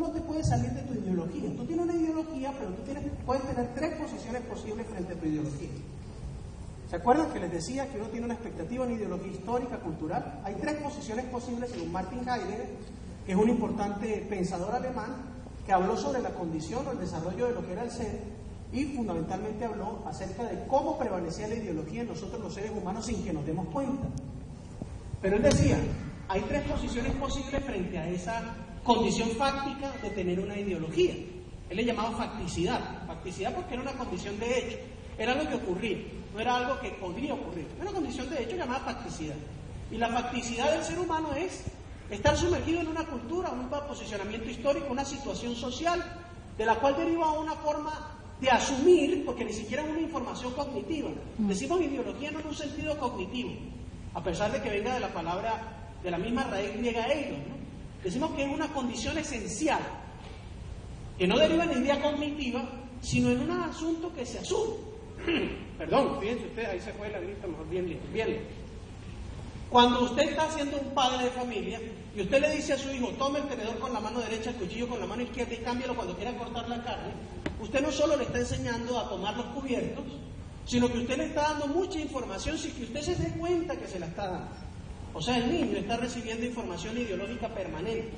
no te puedes salir de tu ideología. Tú tienes una ideología, pero tú puedes tener tres posiciones posibles frente a tu ideología. ¿Se acuerdan que les decía que uno tiene una expectativa, una ideología histórica, cultural? Hay tres posiciones posibles según Martin Heidegger, que es un importante pensador alemán, que habló sobre la condición o el desarrollo de lo que era el ser, y fundamentalmente habló acerca de cómo prevalecía la ideología en nosotros los seres humanos sin que nos demos cuenta. Pero él decía, hay tres posiciones posibles frente a esa condición fáctica de tener una ideología. Él le llamaba facticidad. Facticidad porque era una condición de hecho, era algo que ocurría, no era algo que podría ocurrir. Era una condición de hecho llamada facticidad. Y la facticidad del ser humano es estar sumergido en una cultura, un posicionamiento histórico, una situación social, de la cual deriva una forma de asumir, porque ni siquiera es una información cognitiva. Decimos ideología no en un sentido cognitivo, a pesar de que venga de la palabra, de la misma raíz griega eidos, ¿no? Decimos que es una condición esencial, que no deriva en idea cognitiva, sino en un asunto que se asume. Perdón, fíjense ustedes, ahí se fue la grita, mejor bien. Cuando usted está siendo un padre de familia y usted le dice a su hijo, tome el tenedor con la mano derecha, el cuchillo con la mano izquierda y cámbialo cuando quiera cortar la carne, usted no solo le está enseñando a tomar los cubiertos, sino que usted le está dando mucha información sin que usted se dé cuenta que se la está dando. O sea, el niño está recibiendo información ideológica permanente.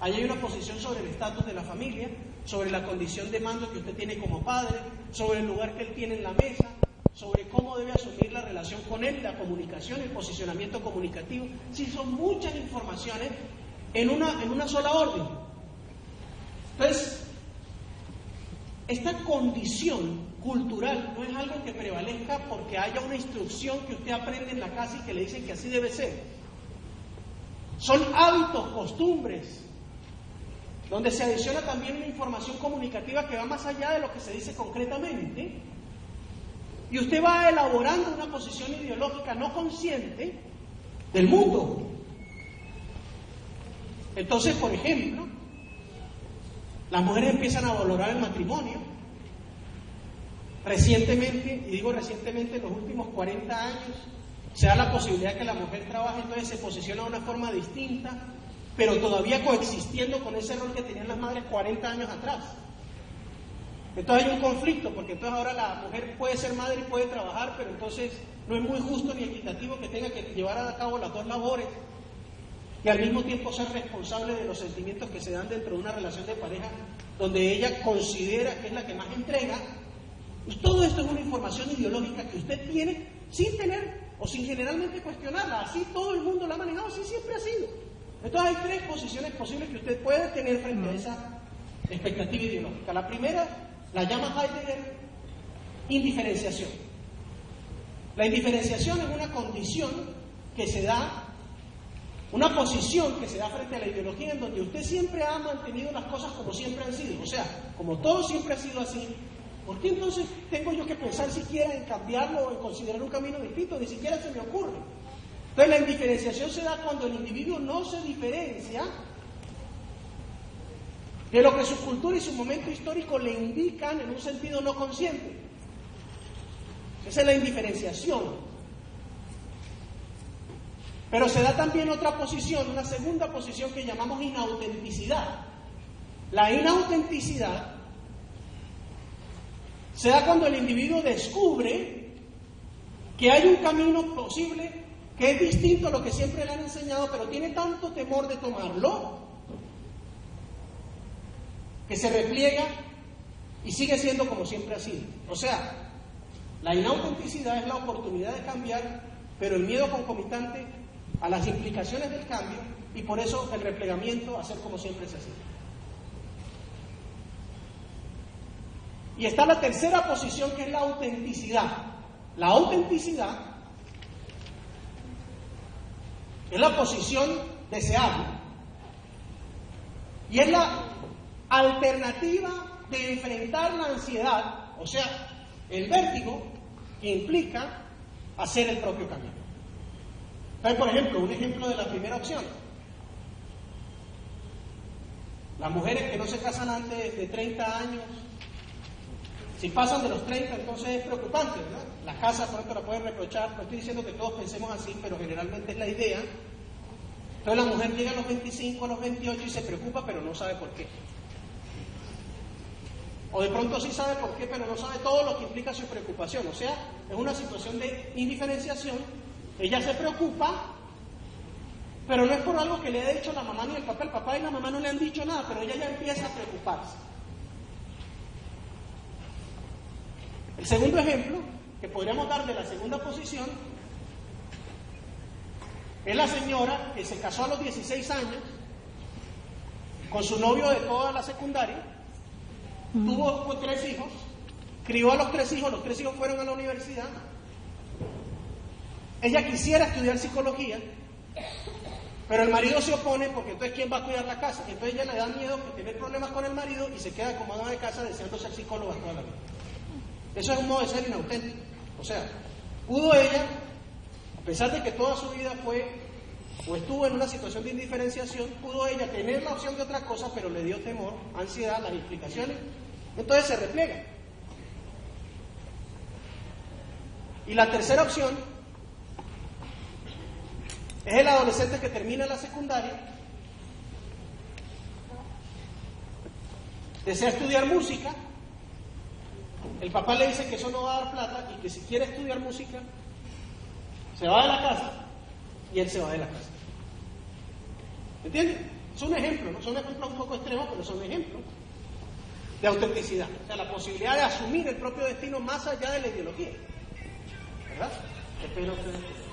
Ahí hay una posición sobre el estatus de la familia, sobre la condición de mando que usted tiene como padre, sobre el lugar que él tiene en la mesa, sobre cómo debe asumir la relación con él, la comunicación, el posicionamiento comunicativo. Sí, son muchas informaciones en una sola orden. Entonces, esta condición cultural no es algo que prevalezca porque haya una instrucción que usted aprende en la casa y que le dicen que así debe ser. Son hábitos, costumbres, donde se adiciona también una información comunicativa que va más allá de lo que se dice concretamente, y usted va elaborando una posición ideológica no consciente del mundo. Entonces, por ejemplo, las mujeres empiezan a valorar el matrimonio. Recientemente, y digo recientemente, en los últimos 40 años, se da la posibilidad de que la mujer trabaje, entonces se posiciona de una forma distinta, pero todavía coexistiendo con ese rol que tenían las madres 40 años atrás. Entonces hay un conflicto, porque entonces ahora la mujer puede ser madre y puede trabajar, pero entonces no es muy justo ni equitativo que tenga que llevar a cabo las dos labores y al mismo tiempo ser responsable de los sentimientos que se dan dentro de una relación de pareja donde ella considera que es la que más entrega. Pues todo esto es una información ideológica que usted tiene sin tener o sin generalmente cuestionarla. Así todo el mundo la ha manejado, así siempre ha sido. Entonces hay tres posiciones posibles que usted puede tener frente a esa expectativa ideológica. La primera la llama Heidegger indiferenciación. La indiferenciación es una condición que se da, una posición que se da frente a la ideología en donde usted siempre ha mantenido las cosas como siempre han sido. O sea, como todo siempre ha sido así, ¿por qué entonces tengo yo que pensar siquiera en cambiarlo o en considerar un camino distinto? Ni siquiera se me ocurre. Entonces la indiferenciación se da cuando el individuo no se diferencia de lo que su cultura y su momento histórico le indican en un sentido no consciente. Esa es la indiferenciación. Pero se da también otra posición, una segunda posición que llamamos inautenticidad. La inautenticidad se da cuando el individuo descubre que hay un camino posible que es distinto a lo que siempre le han enseñado, pero tiene tanto temor de tomarlo que se repliega y sigue siendo como siempre ha sido. O sea, la inautenticidad es la oportunidad de cambiar, pero el miedo concomitante a las implicaciones del cambio, y por eso el replegamiento a hacer como siempre se hacía. Y está la tercera posición, que es la autenticidad. La autenticidad es la posición deseable y es la alternativa de enfrentar la ansiedad, o sea, el vértigo que implica hacer el propio camino. Entonces, por ejemplo, un ejemplo de la primera opción. Las mujeres que no se casan antes de 30 años, si pasan de los 30, entonces es preocupante, ¿verdad? La casa, por ejemplo, la pueden reprochar. No estoy diciendo que todos pensemos así, pero generalmente es la idea. Entonces la mujer llega a los 25, a los 28 y se preocupa, pero no sabe por qué. O de pronto sí sabe por qué, pero no sabe todo lo que implica su preocupación. O sea, es una situación de indiferenciación. Ella se preocupa, pero no es por algo que le haya dicho la mamá ni el papá. El papá y la mamá no le han dicho nada, pero ella ya empieza a preocuparse. El segundo ejemplo que podríamos dar de la segunda posición es la señora que se casó a los 16 años con su novio de toda la secundaria, tuvo 3 hijos, crió a los 3 hijos, los 3 hijos fueron a la universidad. Ella quisiera estudiar psicología, pero el marido se opone porque entonces ¿quién va a cuidar la casa? Entonces ella le da miedo que tener problemas con el marido y se queda como ama de casa deseando ser psicóloga toda la vida. Eso es un modo de ser inauténtico. O sea, pudo ella, a pesar de que toda su vida fue o estuvo en una situación de indiferenciación, pudo ella tener la opción de otra cosa, pero le dio temor, ansiedad, las implicaciones, entonces se repliega. Y la tercera opción es el adolescente que termina la secundaria, desea estudiar música, el papá le dice que eso no va a dar plata y que si quiere estudiar música, se va de la casa y él se va de la casa. ¿Entienden? Es un ejemplo, ¿no? Son ejemplos un poco extremos, pero son ejemplos de autenticidad. O sea, la posibilidad de asumir el propio destino más allá de la ideología. ¿Verdad? Espero que...